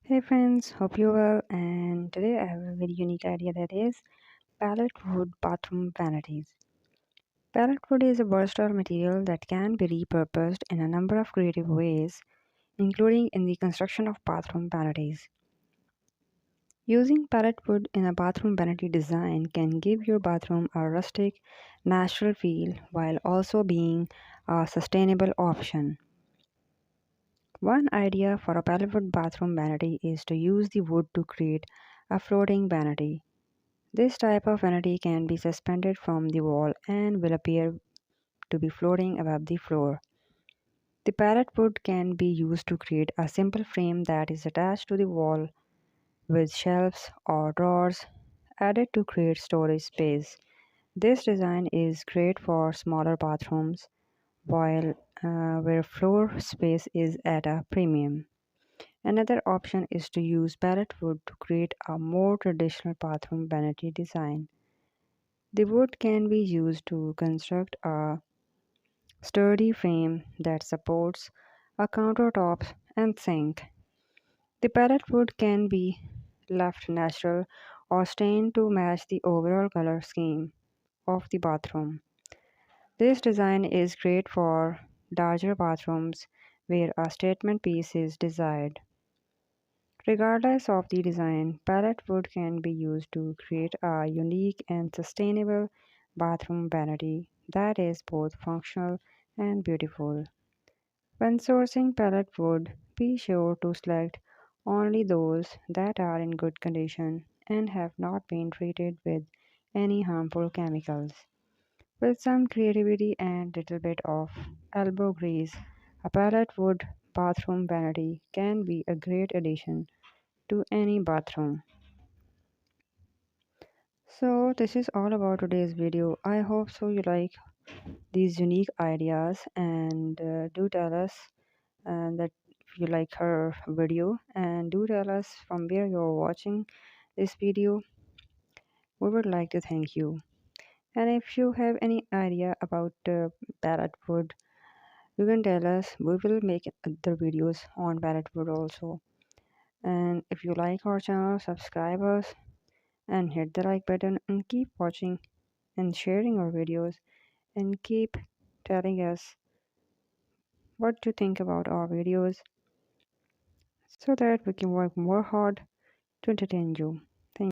Hey friends, hope you're well. And today I have a very unique idea that is pallet wood bathroom vanities. Pallet wood is a versatile material that can be repurposed in a number of creative ways, including in the construction of bathroom vanities. Using pallet wood in a bathroom vanity design can give your bathroom a rustic, natural feel while also being a sustainable option. One idea for a pallet wood bathroom vanity is to use the wood to create a floating vanity. This type of vanity can be suspended from the wall and will appear to be floating above the floor. The pallet wood can be used to create a simple frame that is attached to the wall with shelves or drawers added to create storage space. This design is great for smaller bathrooms while where floor space is at a premium. Another option is to use pallet wood to create a more traditional bathroom vanity design. The wood can be used to construct a sturdy frame that supports a countertop and sink. The pallet wood can be left natural or stained to match the overall color scheme of the bathroom. This design is great for larger bathrooms where a statement piece is desired. Regardless of the design, pallet wood can be used to create a unique and sustainable bathroom vanity that is both functional and beautiful. When sourcing pallet wood, be sure to select only those that are in good condition and have not been treated with any harmful chemicals. With some creativity and little bit of elbow grease, a pallet wood bathroom vanity can be a great addition to any bathroom. So this is all about today's video. I hope so you like these unique ideas and do tell us that if you like her video and do tell us from where you're watching this video. We would like to thank you. And if you have any idea about pallet wood, you can tell us. We will make other videos on pallet wood also. And if you like our channel, subscribe us and hit the like button and keep watching and sharing our videos and keep telling us what you think about our videos so that we can work more hard to entertain you.